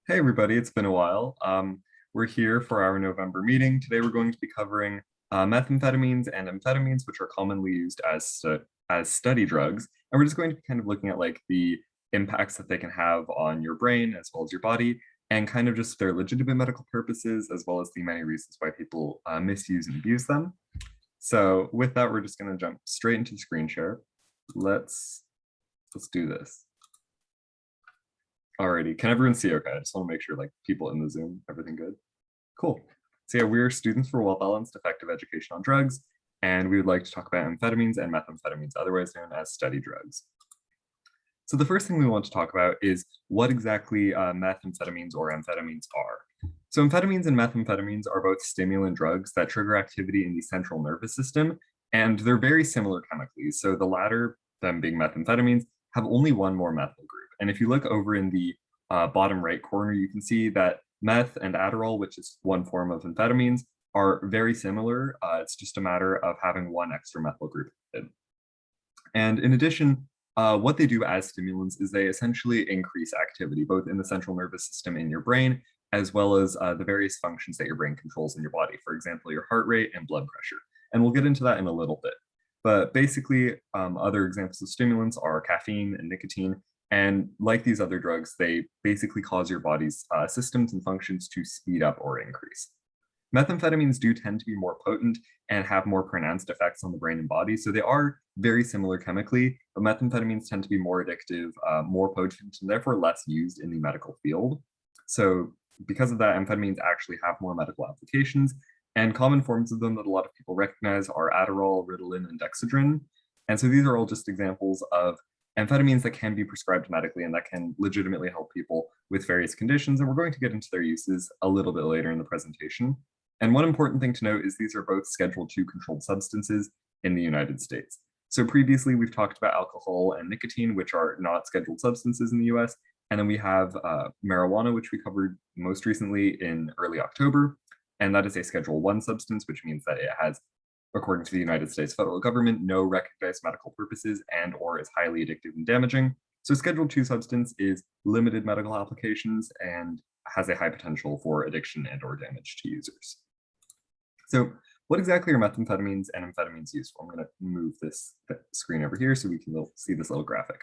Hey everybody, it's been a while. We're here for our November meeting. Today we're going to be covering methamphetamines and amphetamines, which are commonly used as study drugs. And we're just going to be kind of looking at like the impacts that they can have on your brain as well as your body, and kind of just their legitimate medical purposes, as well as the many reasons why people misuse and abuse them. So with that, we're just going to jump straight into the screen share. Let's do this. Alrighty, can everyone see okay? I just want to make sure like people in the Zoom, everything good? Cool. So yeah, we're students for well-balanced, effective education on drugs, and we would like to talk about amphetamines and methamphetamines, otherwise known as study drugs. So the first thing we want to talk about is what exactly methamphetamines or amphetamines are. So amphetamines and methamphetamines are both stimulant drugs that trigger activity in the central nervous system, and they're very similar chemically. So the latter, them being methamphetamines, have only one more methyl group. And if you look over in the bottom right corner, you can see that meth and Adderall, which is one form of amphetamines, are very similar. It's just a matter of having one extra methyl group. And in addition, what they do as stimulants is they essentially increase activity, both in the central nervous system in your brain, as well as the various functions that your brain controls in your body. For example, your heart rate and blood pressure. And we'll get into that in a little bit. But basically, other examples of stimulants are caffeine and nicotine. And like these other drugs, they basically cause your body's systems and functions to speed up or increase. Methamphetamines do tend to be more potent and have more pronounced effects on the brain and body. So they are very similar chemically, but methamphetamines tend to be more addictive, more potent, and therefore less used in the medical field. So because of that, amphetamines actually have more medical applications, and common forms of them that a lot of people recognize are Adderall, Ritalin, and Dexedrine. And so these are all just examples of amphetamines that can be prescribed medically and that can legitimately help people with various conditions. And we're going to get into their uses a little bit later in the presentation. And one important thing to note is these are both Schedule II controlled substances in the United States. So previously we've talked about alcohol and nicotine, which are not scheduled substances in the US. And then we have marijuana, which we covered most recently in early October. And that is a Schedule I substance, which means that it has, according to the United States federal government, no recognized medical purposes and or is highly addictive and damaging. So Schedule II substance is limited medical applications and has a high potential for addiction and or damage to users. So what exactly are methamphetamines and amphetamines used for? I'm going to move this screen over here so we can see this little graphic.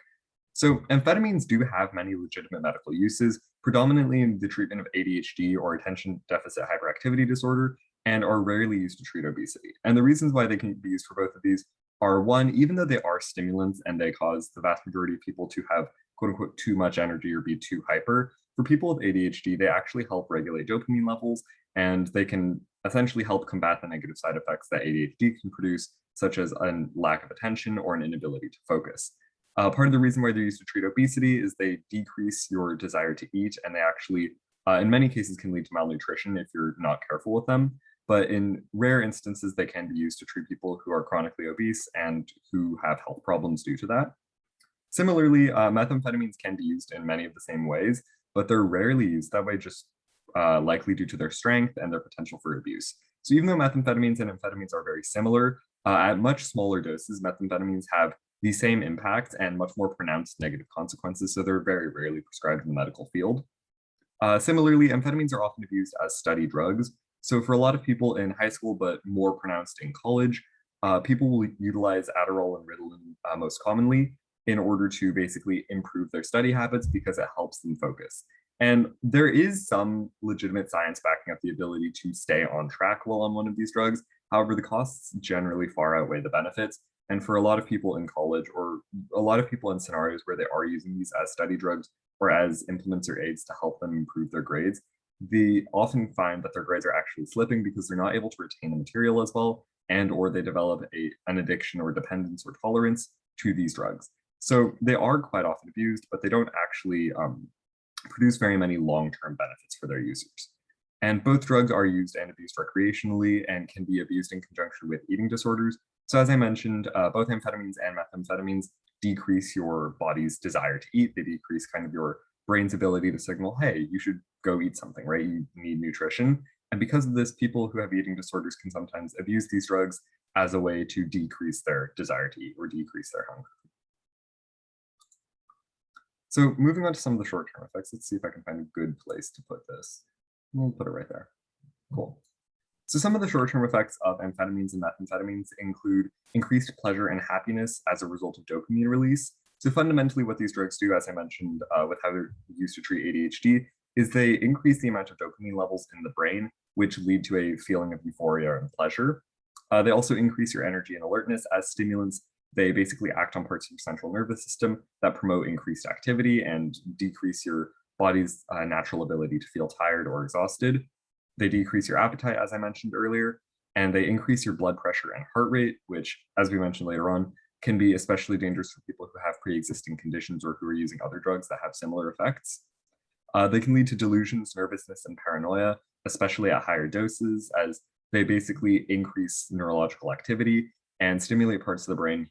So amphetamines do have many legitimate medical uses, predominantly in the treatment of ADHD or attention deficit hyperactivity disorder, and are rarely used to treat obesity. And the reasons why they can be used for both of these are, one, even though they are stimulants and they cause the vast majority of people to have quote unquote too much energy or be too hyper, for people with ADHD, they actually help regulate dopamine levels, and they can essentially help combat the negative side effects that ADHD can produce, such as a lack of attention or an inability to focus. Part of the reason why they're used to treat obesity is they decrease your desire to eat, and they actually, in many cases, can lead to malnutrition if you're not careful with them. But in rare instances, they can be used to treat people who are chronically obese and who have health problems due to that. Similarly, methamphetamines can be used in many of the same ways, but they're rarely used that way, just likely due to their strength and their potential for abuse. So even though methamphetamines and amphetamines are very similar, at much smaller doses, methamphetamines have the same impact and much more pronounced negative consequences, so they're very rarely prescribed in the medical field. Similarly, amphetamines are often abused as study drugs. So for a lot of people in high school, but more pronounced in college, people will utilize Adderall and Ritalin most commonly in order to basically improve their study habits because it helps them focus. And there is some legitimate science backing up the ability to stay on track while on one of these drugs. However, the costs generally far outweigh the benefits. And for a lot of people in college, or a lot of people in scenarios where they are using these as study drugs or as implements or aids to help them improve their grades, they often find that their grades are actually slipping because they're not able to retain the material as well, and or they develop an addiction or dependence or tolerance to these drugs. So they are quite often abused, but they don't actually produce very many long-term benefits for their users. And both drugs are used and abused recreationally and can be abused in conjunction with eating disorders. So as I mentioned, both amphetamines and methamphetamines decrease your body's desire to eat. They decrease kind of your brain's ability to signal, hey, you should go eat something, right? You need nutrition. And because of this, people who have eating disorders can sometimes abuse these drugs as a way to decrease their desire to eat or decrease their hunger. So moving on to some of the short-term effects, let's see if I can find a good place to put this. We'll put it right there. Cool. So some of the short-term effects of amphetamines and methamphetamines include increased pleasure and happiness as a result of dopamine release. So fundamentally what these drugs do, as I mentioned with how they're used to treat ADHD, is they increase the amount of dopamine levels in the brain, which lead to a feeling of euphoria and pleasure. They also increase your energy and alertness as stimulants. They basically act on parts of your central nervous system that promote increased activity and decrease your body's natural ability to feel tired or exhausted. They decrease your appetite, as I mentioned earlier, and they increase your blood pressure and heart rate, which, as we mentioned later on, can be especially dangerous for people who have pre-existing conditions or who are using other drugs that have similar effects. They can lead to delusions, nervousness, and paranoia, especially at higher doses, as they basically increase neurological activity and stimulate parts of the brain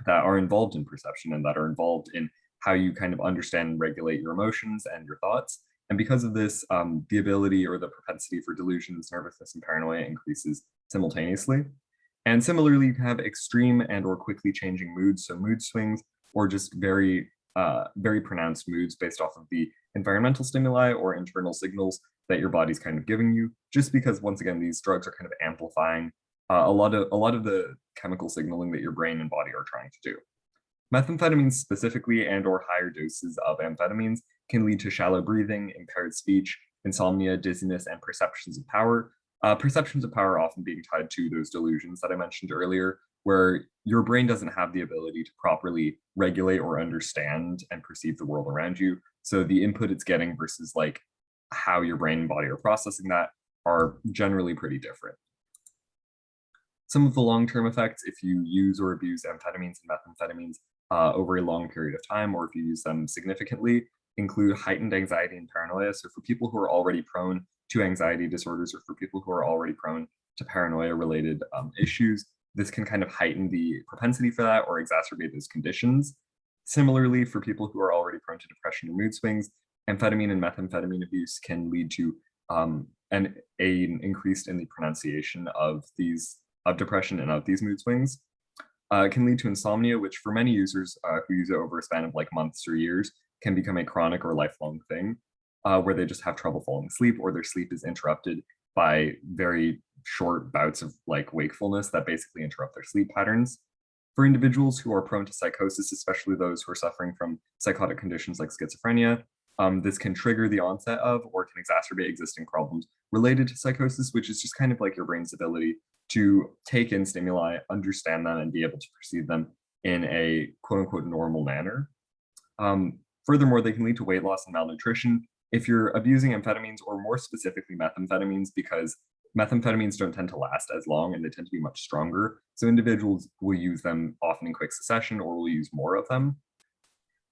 that are involved in perception and that are involved in how you kind of understand and regulate your emotions and your thoughts. And because of this, the ability or the propensity for delusions, nervousness, and paranoia increases simultaneously. And similarly, you can have extreme and or quickly changing moods, so mood swings, or just very pronounced moods based off of the environmental stimuli or internal signals that your body's kind of giving you, just because once again, these drugs are kind of amplifying a lot of the chemical signaling that your brain and body are trying to do. Methamphetamines specifically and or higher doses of amphetamines can lead to shallow breathing, impaired speech, insomnia, dizziness, and perceptions of power. Perceptions of power often being tied to those delusions that I mentioned earlier, where your brain doesn't have the ability to properly regulate or understand and perceive the world around you. So the input it's getting versus like how your brain and body are processing that are generally pretty different. Some of the long-term effects, if you use or abuse amphetamines and methamphetamines over a long period of time, or if you use them significantly, include heightened anxiety and paranoia. So for people who are already prone to anxiety disorders, or for people who are already prone to paranoia-related issues, this can kind of heighten the propensity for that or exacerbate those conditions. Similarly, for people who are already prone to depression or mood swings, amphetamine and methamphetamine abuse can lead to an increase in the pronunciation of depression and of these mood swings. It can lead to insomnia, which for many users who use it over a span of like months or years can become a chronic or lifelong thing, where they just have trouble falling asleep or their sleep is interrupted by very short bouts of like wakefulness that basically interrupt their sleep patterns. For individuals who are prone to psychosis, especially those who are suffering from psychotic conditions like schizophrenia, this can trigger the onset of or can exacerbate existing problems related to psychosis, which is just kind of like your brain's ability to take in stimuli, understand them, and be able to perceive them in a quote unquote normal manner. Furthermore, they can lead to weight loss and malnutrition if you're abusing amphetamines, or more specifically methamphetamines, because methamphetamines don't tend to last as long and they tend to be much stronger. So individuals will use them often in quick succession or will use more of them.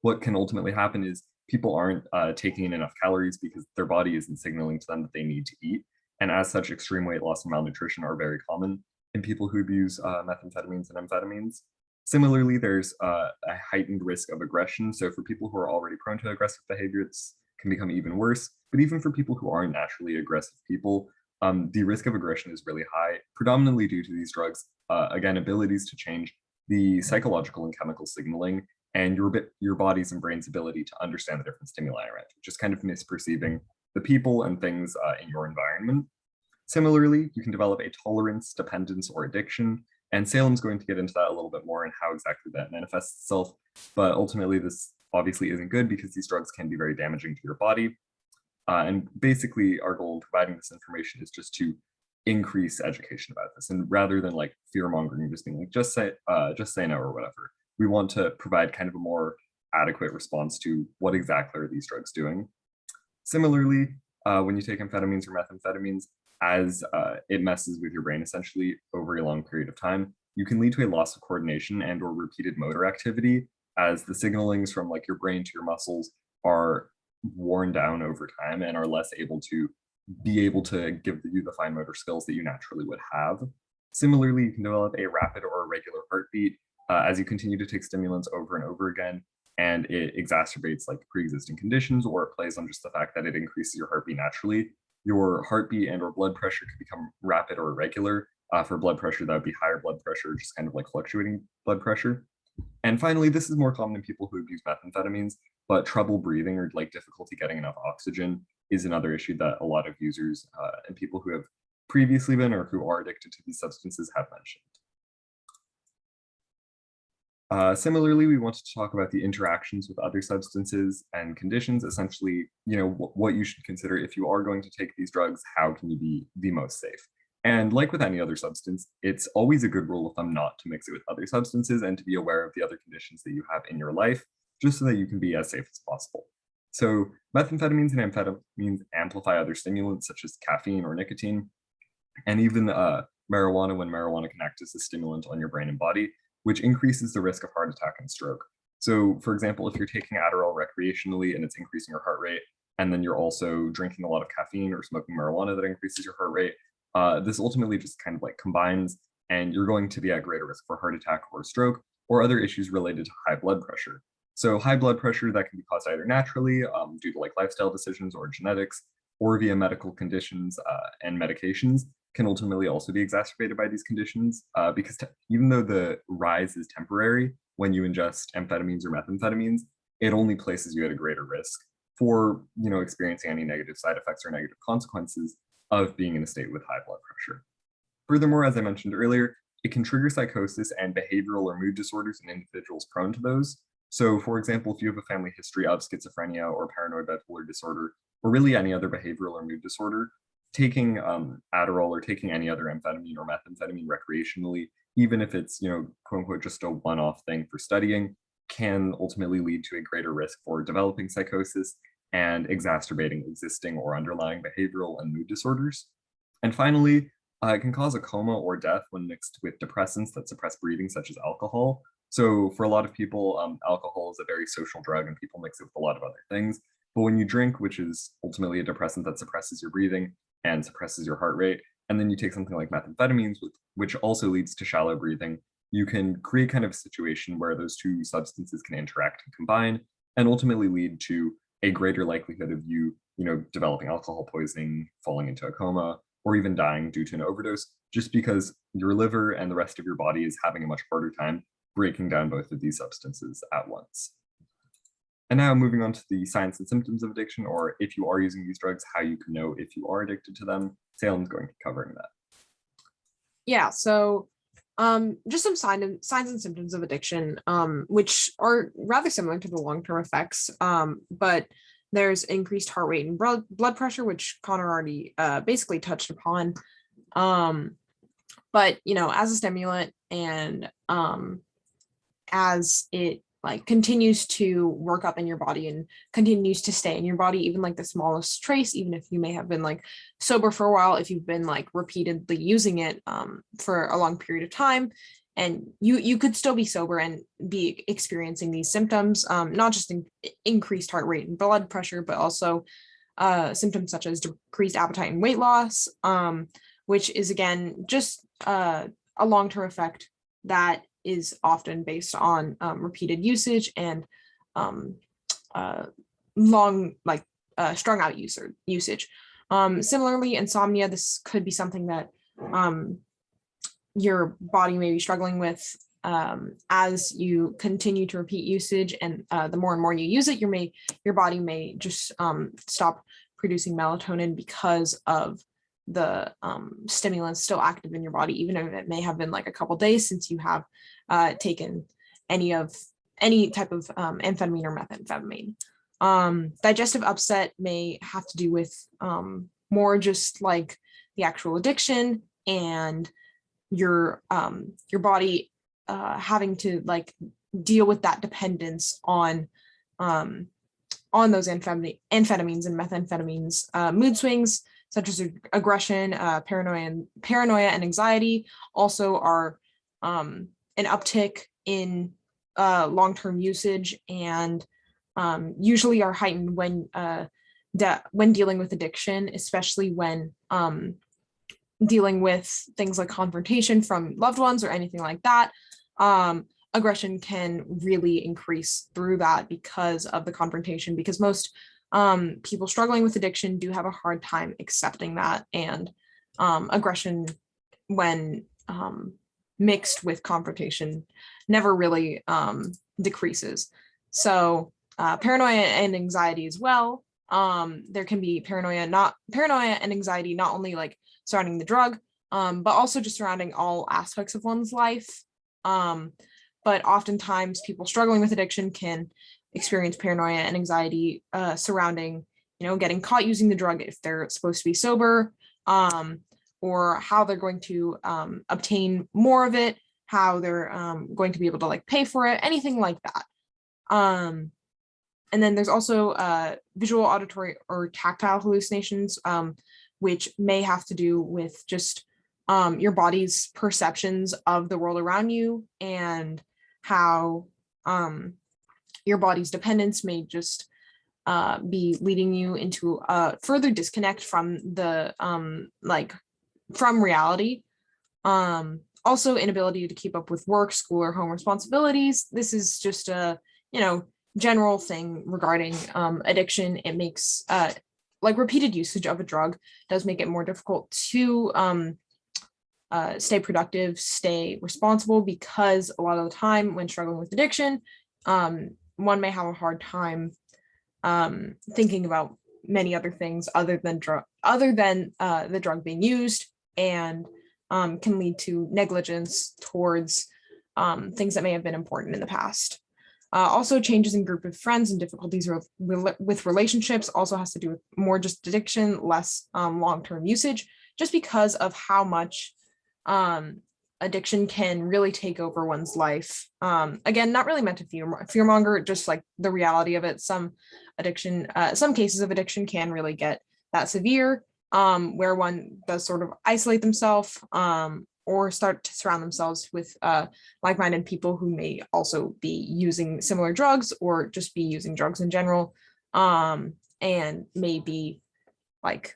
What can ultimately happen is people aren't taking in enough calories because their body isn't signaling to them that they need to eat. And as such, extreme weight loss and malnutrition are very common in people who abuse methamphetamines and amphetamines. Similarly, there's a heightened risk of aggression. So for people who are already prone to aggressive behavior, this can become even worse. But even for people who aren't naturally aggressive people, the risk of aggression is really high, predominantly due to these drugs, again, abilities to change the psychological and chemical signaling and your body's and brain's ability to understand the different stimuli around you, just kind of misperceiving the people and things in your environment. Similarly, you can develop a tolerance, dependence, or addiction. And Salem's going to get into that a little bit more and how exactly that manifests itself. But ultimately, this obviously isn't good because these drugs can be very damaging to your body. And basically, our goal in providing this information is just to increase education about this. And rather than like fear mongering, just being like, just say no or whatever, we want to provide kind of a more adequate response to what exactly are these drugs doing. Similarly, when you take amphetamines or methamphetamines, as it messes with your brain essentially over a long period of time, you can lead to a loss of coordination and or repeated motor activity as the signalings from like your brain to your muscles are worn down over time and are less able to give you the fine motor skills that you naturally would have. Similarly, you can develop a rapid or irregular heartbeat as you continue to take stimulants over and over again, and it exacerbates like pre-existing conditions, or it plays on just the fact that it increases your heartbeat naturally. Your heartbeat and or blood pressure could become rapid or irregular. For blood pressure, that would be higher blood pressure, just kind of like fluctuating blood pressure. And finally, this is more common in people who abuse methamphetamines, but trouble breathing or like difficulty getting enough oxygen is another issue that a lot of users and people who have previously been or who are addicted to these substances have mentioned. Similarly, we wanted to talk about the interactions with other substances and conditions, essentially, what you should consider if you are going to take these drugs, how can you be the most safe? And like with any other substance, it's always a good rule of thumb not to mix it with other substances and to be aware of the other conditions that you have in your life, just so that you can be as safe as possible. So methamphetamines and amphetamines amplify other stimulants such as caffeine or nicotine, and even marijuana when marijuana can act as a stimulant on your brain and body, which increases the risk of heart attack and stroke. So for example, if you're taking Adderall recreationally and it's increasing your heart rate, and then you're also drinking a lot of caffeine or smoking marijuana that increases your heart rate, this ultimately just kind of like combines, and you're going to be at greater risk for heart attack or stroke or other issues related to high blood pressure. So high blood pressure that can be caused either naturally due to like lifestyle decisions or genetics, or via medical conditions and medications, can ultimately also be exacerbated by these conditions because even though the rise is temporary when you ingest amphetamines or methamphetamines, it only places you at a greater risk for experiencing any negative side effects or negative consequences of being in a state with high blood pressure. Furthermore, as I mentioned earlier, it can trigger psychosis and behavioral or mood disorders in individuals prone to those. So for example, if you have a family history of schizophrenia or paranoid bipolar disorder, or really any other behavioral or mood disorder, taking Adderall or taking any other amphetamine or methamphetamine recreationally, even if it's, quote unquote, just a one-off thing for studying, can ultimately lead to a greater risk for developing psychosis and exacerbating existing or underlying behavioral and mood disorders. And finally, it can cause a coma or death when mixed with depressants that suppress breathing, such as alcohol. So for a lot of people, alcohol is a very social drug and people mix it with a lot of other things. But when you drink, which is ultimately a depressant that suppresses your breathing and suppresses your heart rate, and then you take something like methamphetamines, which also leads to shallow breathing, you can create kind of a situation where those two substances can interact and combine and ultimately lead to a greater likelihood of you, developing alcohol poisoning, falling into a coma, or even dying due to an overdose, just because your liver and the rest of your body is having a much harder time breaking down both of these substances at once. And now moving on to the signs and symptoms of addiction, or if you are using these drugs, how you can know if you are addicted to them. Salem's going to be covering that. Yeah, so just some signs and symptoms of addiction, which are rather similar to the long-term effects, but there's increased heart rate and blood pressure, which Connor already basically touched upon. But as a stimulant and as it continues to work up in your body and continues to stay in your body, even the smallest trace, even if you may have been sober for a while, if you've been repeatedly using it for a long period of time, and you could still be sober and be experiencing these symptoms, not just increased heart rate and blood pressure, but also symptoms such as decreased appetite and weight loss, which is again just a long-term effect that is often based on repeated usage and long, strung out usage. Similarly, insomnia, this could be something that your body may be struggling with as you continue to repeat usage, and the more and more you use it, your body may just stop producing melatonin because of the stimulants still active in your body, even if it may have been a couple days since you have taken any type of amphetamine or methamphetamine. Digestive upset may have to do with more just the actual addiction and your body having to deal with that dependence on those amphetamines and methamphetamines. Mood swings such as aggression, paranoia, and anxiety also are an uptick in long-term usage, and usually are heightened when dealing with addiction, especially when dealing with things like confrontation from loved ones or anything like that. Aggression can really increase through that because of the confrontation, because most people struggling with addiction do have a hard time accepting that, and aggression, when mixed with confrontation, never really decreases. So paranoia and anxiety as well. There can be paranoia and anxiety not only like surrounding the drug, but also just surrounding all aspects of one's life. But oftentimes people struggling with addiction can experience paranoia and anxiety surrounding, getting caught using the drug if they're supposed to be sober, or how they're going to obtain more of it, how they're going to be able to like pay for it, anything like that. And then there's also visual, auditory, or tactile hallucinations, which may have to do with just your body's perceptions of the world around you, and how your body's dependence may just be leading you into a further disconnect from the from reality. Also inability to keep up with work, school, or home responsibilities. This is just a general thing regarding addiction. It makes like repeated usage of a drug does make it more difficult to stay productive, stay responsible, because a lot of the time when struggling with addiction, one may have a hard time thinking about many other things other than the drug being used, and can lead to negligence towards things that may have been important in the past. Also, changes in group of friends and difficulties with relationships also has to do with more just addiction, less long-term usage, just because of how much addiction can really take over one's life. Again, not really meant to fearmonger, just like the reality of it. Some cases of addiction can really get that severe, where one does sort of isolate themselves, or start to surround themselves with like-minded people who may also be using similar drugs, or just be using drugs in general, and may be like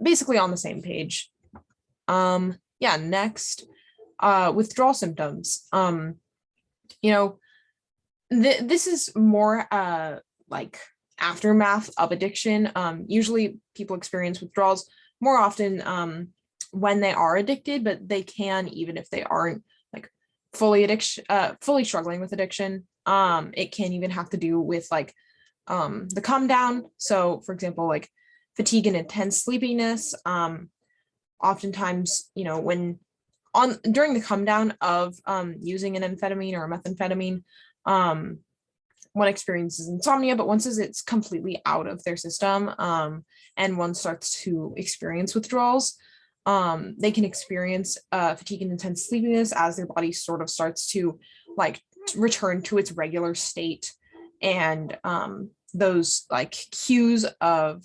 basically on the same page. Yeah, next, withdrawal symptoms. This is more like aftermath of addiction. Usually people experience withdrawals more often when they are addicted, but they can, even if they aren't like fully struggling with addiction. It can even have to do with like the come down. So for example, like fatigue and intense sleepiness. Oftentimes, when during the come down of using an amphetamine or a methamphetamine, one experiences insomnia, but once it's completely out of their system, and one starts to experience withdrawals, they can experience fatigue and intense sleepiness as their body sort of starts to like return to its regular state, and those like cues of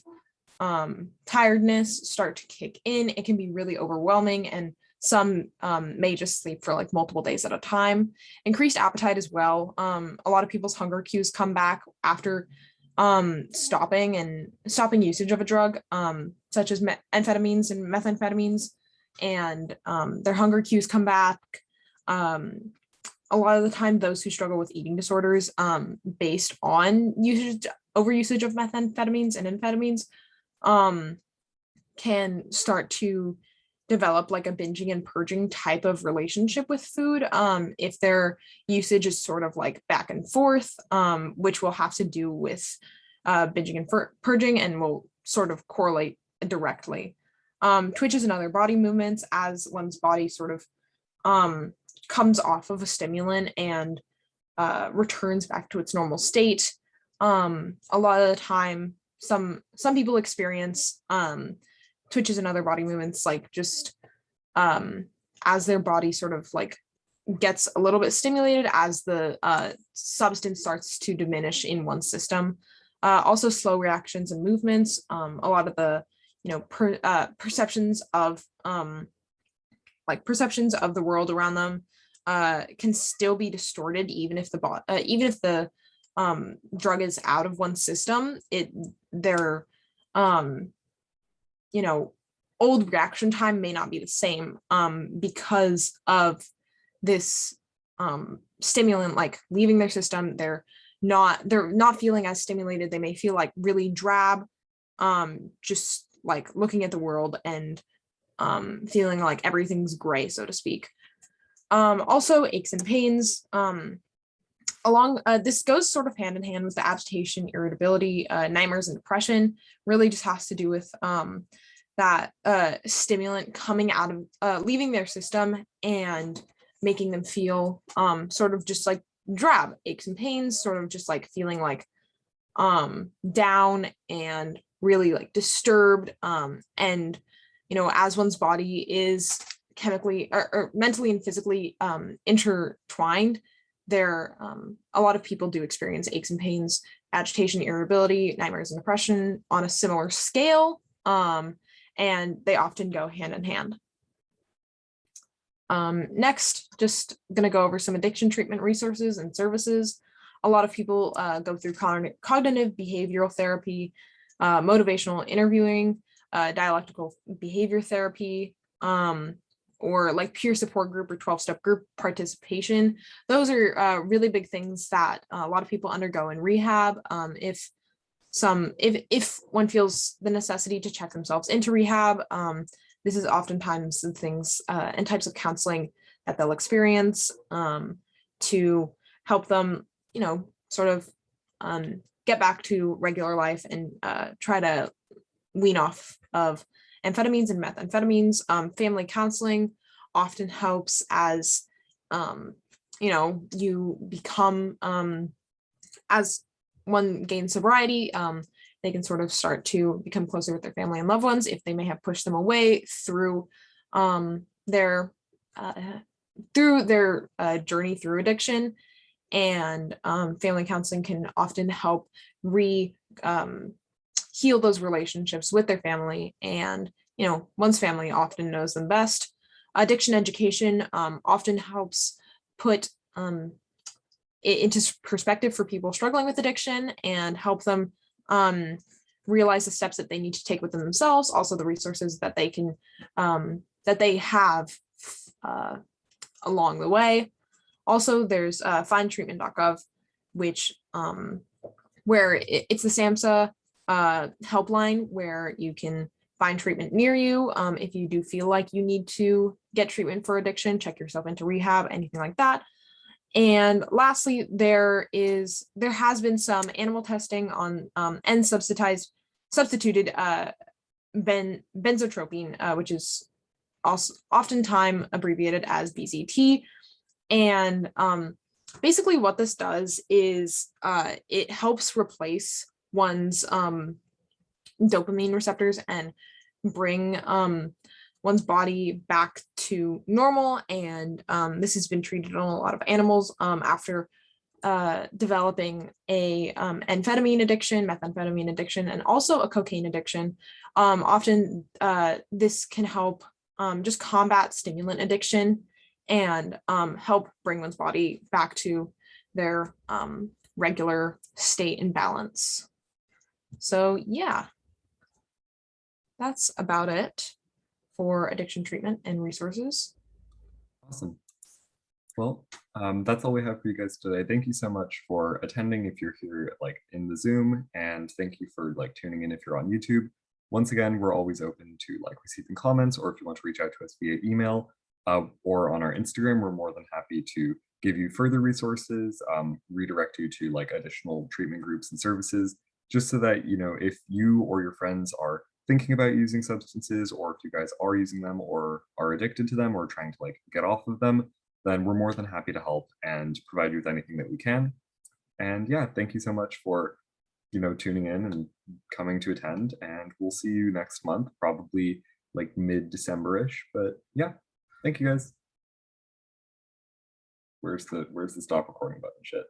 tiredness start to kick in. It can be really overwhelming, and some may just sleep for like multiple days at a time. Increased appetite as well. A lot of people's hunger cues come back after stopping usage of a drug, such as amphetamines and methamphetamines, and their hunger cues come back. A lot of the time, those who struggle with eating disorders based on overusage of methamphetamines and amphetamines can start to develop like a binging and purging type of relationship with food, if their usage is sort of like back and forth, which will have to do with binging and purging, and will sort of correlate directly. Twitches and other body movements, as one's body sort of comes off of a stimulant and returns back to its normal state. A lot of the time, some people experience twitches and other body movements, like just as their body sort of like gets a little bit stimulated as the substance starts to diminish in one's system. Also slow reactions and movements. A lot of the perceptions of the world around them can still be distorted, even if the drug is out of one's system. Their old reaction time may not be the same because of this stimulant like leaving their system. They're not feeling as stimulated. They may feel like really drab, just like looking at the world and feeling like everything's gray, so to speak. Also aches and pains. A This goes sort of hand in hand with the agitation, irritability, nightmares, and depression. Really just has to do with that stimulant coming out of leaving their system and making them feel sort of just like drab, aches and pains, sort of just like feeling like down and really like disturbed. And as one's body is chemically or mentally and physically intertwined, there a lot of people do experience aches and pains, agitation, irritability, nightmares, and depression on a similar scale, and they often go hand in hand. Next, just going to go over some addiction treatment resources and services. A lot of people go through cognitive behavioral therapy, motivational interviewing, dialectical behavior therapy, or like peer support group or 12-step group participation. Those are really big things that a lot of people undergo in rehab. If one feels the necessity to check themselves into rehab, this is oftentimes the things and types of counseling that they'll experience to help them, sort of get back to regular life and try to wean off of amphetamines and methamphetamines. Family counseling often helps as, you become, as one gains sobriety, they can sort of start to become closer with their family and loved ones if they may have pushed them away through their journey through addiction. And family counseling can often help heal those relationships with their family. And, one's family often knows them best. Addiction education often helps put it into perspective for people struggling with addiction and help them realize the steps that they need to take within themselves, also the resources that they can that they have along the way. Also, there's findtreatment.gov, which where it's the SAMHSA helpline where you can find treatment near you. If you do feel like you need to get treatment for addiction, check yourself into rehab, anything like that. And lastly, there has been some animal testing on and substituted benzotropine, which is also oftentimes abbreviated as BZT. And basically what this does is it helps replace one's dopamine receptors and bring one's body back to normal. And this has been treated on a lot of animals after developing a amphetamine addiction, methamphetamine addiction, and also a cocaine addiction. Often this can help just combat stimulant addiction and help bring one's body back to their regular state and balance. So yeah, that's about it for addiction treatment and resources. Awesome. Well, that's all we have for you guys today. Thank you so much for attending if you're here like in the Zoom, and thank you for like tuning in if you're on YouTube. Once again, we're always open to like receiving comments, or if you want to reach out to us via email or on our Instagram, we're more than happy to give you further resources, redirect you to like additional treatment groups and services, just so that, if you or your friends are thinking about using substances, or if you guys are using them or are addicted to them or trying to like get off of them, then we're more than happy to help and provide you with anything that we can. And yeah, thank you so much for, tuning in and coming to attend, and we'll see you next month, probably like mid-December-ish, but yeah, thank you guys. Where's the stop recording button? Shit.